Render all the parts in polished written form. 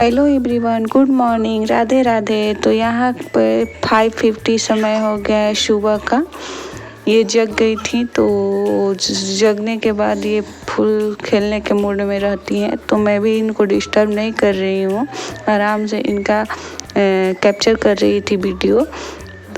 Hello everyone, good morning, Radhe Radhe. तो यहाँ पर 5:50 समय हो गया है सुबह का। ये जग गई थी तो जगने के बाद ये फुल खेलने के मूड में रहती हैं, तो मैं भी इनको डिस्टर्ब नहीं कर रही हूँ, आराम से इनका कैप्चर कर रही थी वीडियो।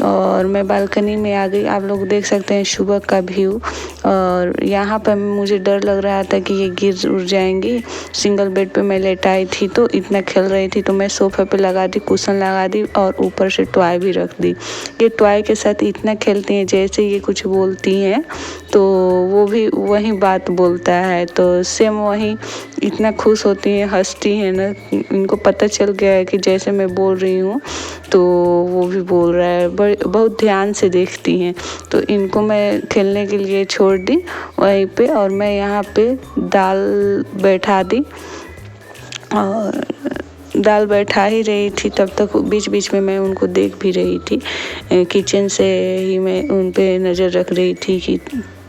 और मैं बालकनी में आ गई। आप लोग देख सकते हैं सुबह का व्यू। और यहाँ पर मुझे डर लग रहा था कि ये गिर उड़ जाएंगी। सिंगल बेड पे मैं लेटाई थी तो इतना खेल रही थी, तो मैं सोफे पे लगा दी, कुशन लगा दी और ऊपर से टॉय भी रख दी। ये टॉय के साथ इतना खेलती हैं, जैसे ये कुछ बोलती हैं तो वो भी वही बात बोलता है, तो सेम वही इतना खुश होती हैं, हंसती हैं ना। इनको पता चल गया है कि जैसे मैं बोल रही हूँ तो वो भी बोल रहा है। बहुत ध्यान से देखती हैं। तो इनको मैं खेलने के लिए छोड़ दी वहीं पे, और मैं यहाँ पे दाल बैठा दी। और दाल बैठा ही रही थी, तब तक बीच बीच में मैं उनको देख भी रही थी। किचन से ही मैं उन पे नज़र रख रही थी कि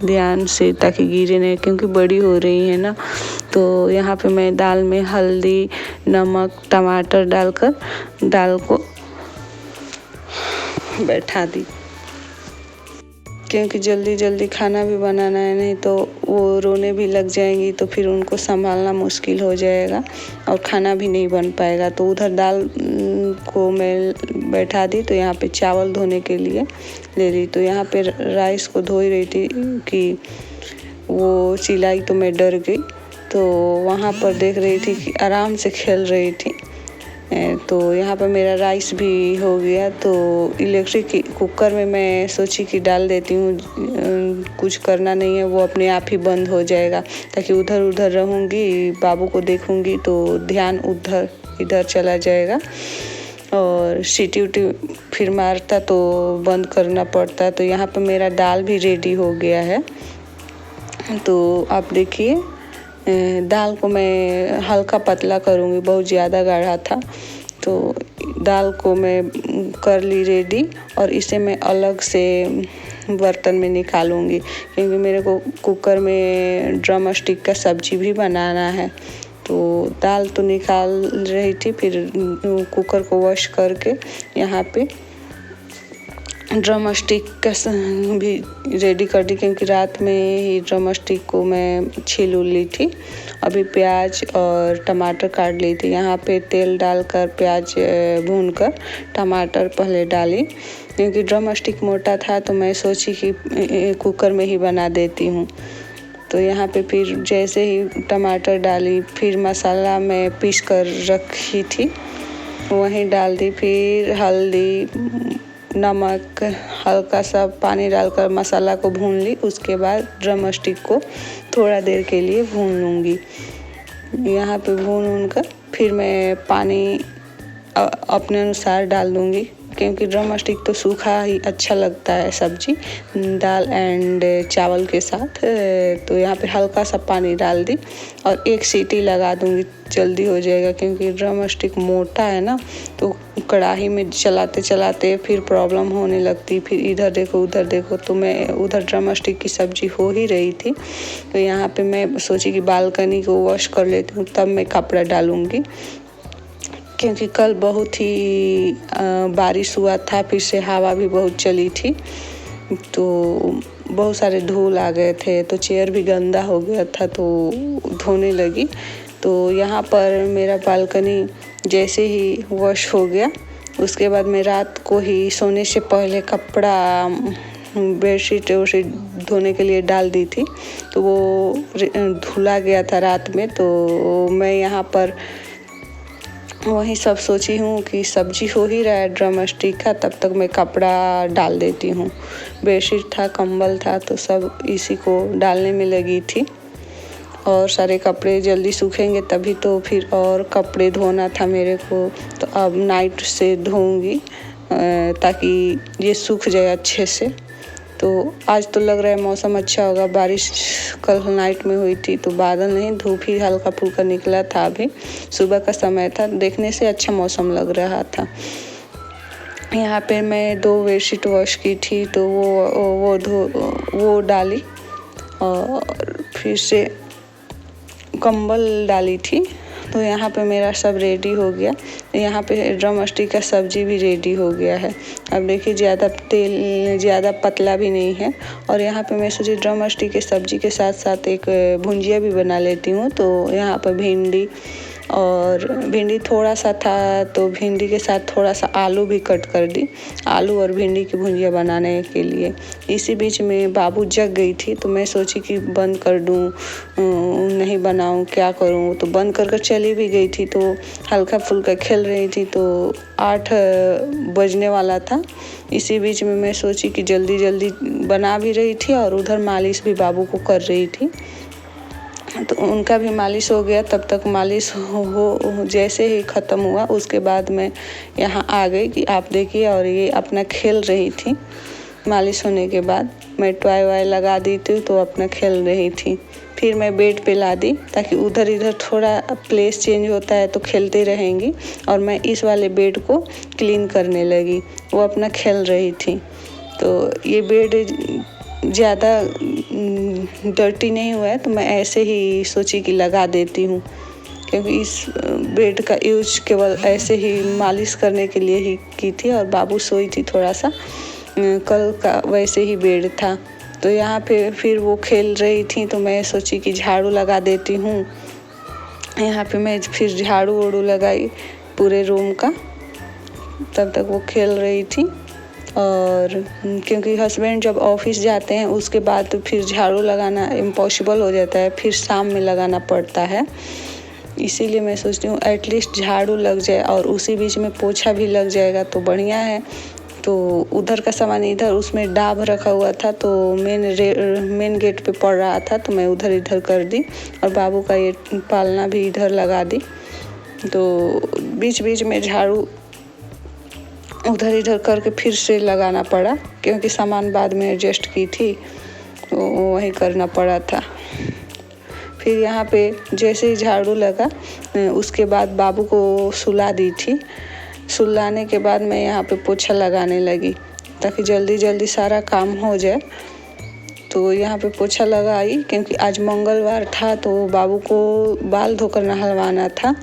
ध्यान से, ताकि गिरे नहीं, क्योंकि बड़ी हो रही है ना। तो यहाँ पे मैं दाल में हल्दी, नमक, टमाटर डालकर दाल को बैठा दी, क्योंकि जल्दी जल्दी खाना भी बनाना है, नहीं तो वो रोने भी लग जाएंगी तो फिर उनको संभालना मुश्किल हो जाएगा और खाना भी नहीं बन पाएगा। तो उधर दाल को मैं बैठा दी, तो यहाँ पे चावल धोने के लिए ले ली। तो यहाँ पे राइस को धो ही रही थी कि वो चिल्लाई तो मैं डर गई। तो वहाँ पर देख रही थी कि आराम से खेल रही थी। तो यहाँ पर मेरा राइस भी हो गया। तो इलेक्ट्रिक कुकर में मैं सोची कि डाल देती हूँ, कुछ करना नहीं है, वो अपने आप ही बंद हो जाएगा, ताकि उधर उधर रहूँगी, बाबू को देखूँगी तो ध्यान उधर इधर चला जाएगा। और सीटी उटी फिर मारता तो बंद करना पड़ता। तो यहाँ पर मेरा दाल भी रेडी हो गया है। तो आप देखिए, दाल को मैं हल्का पतला करूँगी, बहुत ज़्यादा गाढ़ा था। तो दाल को मैं कर ली रेडी, और इसे मैं अलग से बर्तन में निकालूंगी, क्योंकि मेरे को कुकर में ड्रम स्टिक का सब्जी भी बनाना है। तो दाल तो निकाल रही थी, फिर कुकर को वॉश करके यहाँ पे ड्रम स्टिक का भी रेडी कर दी, क्योंकि रात में ही ड्रम स्टिक को मैं छील ली थी। अभी प्याज और टमाटर काट ली थी। यहाँ पे तेल डालकर प्याज भूनकर टमाटर पहले डाली, क्योंकि ड्रम स्टिक मोटा था तो मैं सोची कि कुकर में ही बना देती हूँ। तो यहाँ पे फिर जैसे ही टमाटर डाली, फिर मसाला मैं पीस कर रखी थी वहीं डाल दी। फिर हल्दी, नमक, हल्का सा पानी डालकर मसाला को भून ली। उसके बाद ड्रम स्टिक को थोड़ा देर के लिए भून लूँगी। यहाँ पे भून कर फिर मैं पानी अपने अनुसार डाल दूँगी, क्योंकि ड्रम स्टिक तो सूखा ही अच्छा लगता है सब्जी दाल एंड चावल के साथ। तो यहाँ पे हल्का सा पानी डाल दी और एक सीटी लगा दूँगी, जल्दी हो जाएगा, क्योंकि ड्रम स्टिक मोटा है ना। तो कढ़ाई में चलाते चलाते फिर प्रॉब्लम होने लगती, फिर इधर देखो उधर देखो। तो मैं उधर ड्रम स्टिक की सब्जी हो ही रही थी, तो यहाँ पे मैं सोची कि बालकनी को वॉश कर लेती हूँ, तब मैं कपड़ा डालूँगी, क्योंकि कल बहुत ही बारिश हुआ था, फिर से हवा भी बहुत चली थी, तो बहुत सारे धूल आ गए थे, तो चेयर भी गंदा हो गया था, तो धोने लगी। तो यहाँ पर मेरा बालकनी जैसे ही वॉश हो गया, उसके बाद मैं रात को ही सोने से पहले कपड़ा बेडशीट धोने के लिए डाल दी थी। तो वो धुला गया था रात में। तो मैं यहाँ पर वही सब सोची हूँ कि सब्जी हो ही रहा है ड्रम स्टिक का, तब तक मैं कपड़ा डाल देती हूँ। बेडशीट था, कंबल था, तो सब इसी को डालने में लगी थी। और सारे कपड़े जल्दी सूखेंगे तभी तो, फिर और कपड़े धोना था मेरे को, तो अब नाइट से धोऊंगी ताकि ये सूख जाए अच्छे से। तो आज तो लग रहा है मौसम अच्छा होगा। बारिश कल नाइट में हुई थी, तो बादल नहीं, धूप ही हल्का फुल्का निकला था। अभी सुबह का समय था, देखने से अच्छा मौसम लग रहा था। यहाँ पे मैं 2 बेडशीट वॉश की थी, तो वो डाली, और फिर से कंबल डाली थी, तो यहाँ पे मेरा सब रेडी हो गया। यहाँ पे ड्रम स्टिक का सब्जी भी रेडी हो गया है। अब देखिए ज़्यादा पतला भी नहीं है। और यहाँ पे मैं सोची ड्रम स्टिक के सब्जी के साथ साथ एक भुंजिया भी बना लेती हूँ। तो यहाँ पर भिंडी थोड़ा सा था, तो भिंडी के साथ थोड़ा सा आलू भी कट कर दी, आलू और भिंडी की भुंजिया बनाने के लिए। इसी बीच में बाबू जग गई थी, तो मैं सोची कि बंद कर दूँ, नहीं बनाऊँ, क्या करूँ। तो बंद कर चली भी गई थी। तो हल्का फुल्का खेल रही थी, तो 8 बजने वाला था। इसी बीच में मैं सोची कि जल्दी जल्दी बना भी रही थी और उधर मालिश भी बाबू को कर रही थी। तो उनका भी मालिश हो गया। तब तक मालिश हो जैसे ही ख़त्म हुआ, उसके बाद मैं यहाँ आ गई कि आप देखिए, और ये अपना खेल रही थी। मालिश होने के बाद मैं टॉय वाय लगा दी थी, तो अपना खेल रही थी। फिर मैं बेड पे ला दी, ताकि उधर इधर थोड़ा प्लेस चेंज होता है तो खेलते रहेंगी। और मैं इस वाले बेड को क्लीन करने लगी, वो अपना खेल रही थी। तो ये बेड ज़्यादा डर्टी नहीं हुआ है, तो मैं ऐसे ही सोची कि लगा देती हूँ, क्योंकि इस बेड का यूज केवल ऐसे ही मालिश करने के लिए ही की थी। और बाबू सोई थी थोड़ा सा, कल का वैसे ही बेड था। तो यहाँ पे फिर वो खेल रही थी, तो मैं सोची कि झाड़ू लगा देती हूँ। यहाँ पे मैं फिर झाड़ू वाड़ू लगाई पूरे रूम का। तब तक वो खेल रही थी। और क्योंकि हस्बैंड जब ऑफिस जाते हैं, उसके बाद तो फिर झाड़ू लगाना इम्पॉसिबल हो जाता है, फिर शाम में लगाना पड़ता है। इसीलिए मैं सोचती हूँ एटलीस्ट झाड़ू लग जाए, और उसी बीच में पोछा भी लग जाएगा तो बढ़िया है। तो उधर का सामान इधर, उसमें डाब रखा हुआ था, तो मेन गेट पे पड़ रहा था, तो मैं उधर इधर कर दी। और बाबू का ये पालना भी इधर लगा दी। तो बीच बीच में झाड़ू उधर इधर करके फिर से लगाना पड़ा, क्योंकि सामान बाद में एडजस्ट की थी, तो वही करना पड़ा था। फिर यहाँ पे जैसे ही झाड़ू लगा, उसके बाद बाबू को सुला दी थी। सुलाने के बाद मैं यहाँ पे पोछा लगाने लगी, ताकि जल्दी जल्दी सारा काम हो जाए। तो यहाँ पे पोछा लगाई, क्योंकि आज मंगलवार था, तो बाबू को बाल धोकर नहलवाना था।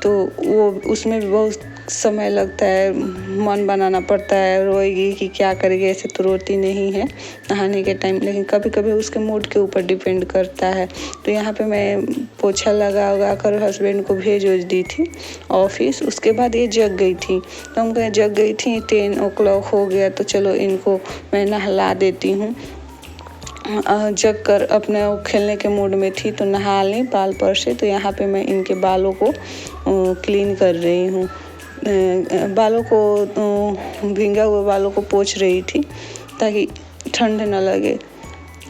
तो वो उसमें भी बहुत समय लगता है, मन बनाना पड़ता है, रोएगी कि क्या करेगी। ऐसे तो रोती नहीं है नहाने के टाइम, लेकिन कभी कभी उसके मूड के ऊपर डिपेंड करता है। तो यहाँ पे मैं पोछा लगा कर हस्बैंड को भेज दी थी ऑफिस। उसके बाद ये जग गई थी, तो हम कहें जग गई थी, 10 o'clock हो गया, तो चलो इनको मैं नहला देती हूँ। जग कर अपने खेलने के मूड में थी, तो नहा लें बाल पर से। तो यहाँ पे मैं इनके बालों को क्लीन कर रही हूँ। बालों को भींगा हुआ बालों को पोंछ रही थी, ताकि ठंड न लगे।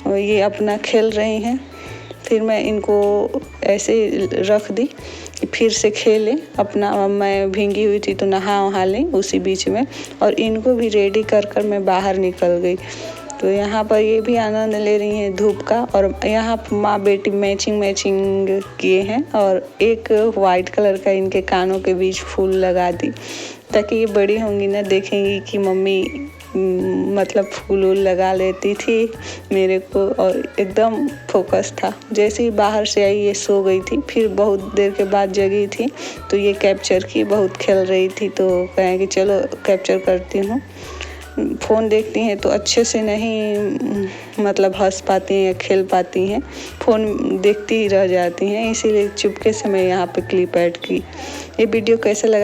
और ये अपना खेल रही हैं। फिर मैं इनको ऐसे रख दी कि फिर से खेलें अपना। मैं भींगी हुई थी, तो नहा वहा लें उसी बीच में। और इनको भी रेडी कर मैं बाहर निकल गई। तो यहाँ पर ये भी आनंद ले रही हैं धूप का। और यहाँ माँ बेटी मैचिंग किए हैं, और एक वाइट कलर का इनके कानों के बीच फूल लगा दी, ताकि ये बड़ी होंगी ना, देखेंगी कि मम्मी मतलब फूल लगा लेती थी मेरे को। और एकदम फोकस था। जैसे ही बाहर से आई, ये सो गई थी। फिर बहुत देर के बाद जगी थी, तो ये कैप्चर की, बहुत खेल रही थी। तो कहें कि चलो कैप्चर करती हूँ। फ़ोन देखती हैं तो अच्छे से नहीं मतलब हंस पाती हैं या खेल पाती हैं, फ़ोन देखती ही रह जाती हैं। इसीलिए चुपके से मैं यहाँ पे क्लिप ऐड की। ये वीडियो कैसा लगा?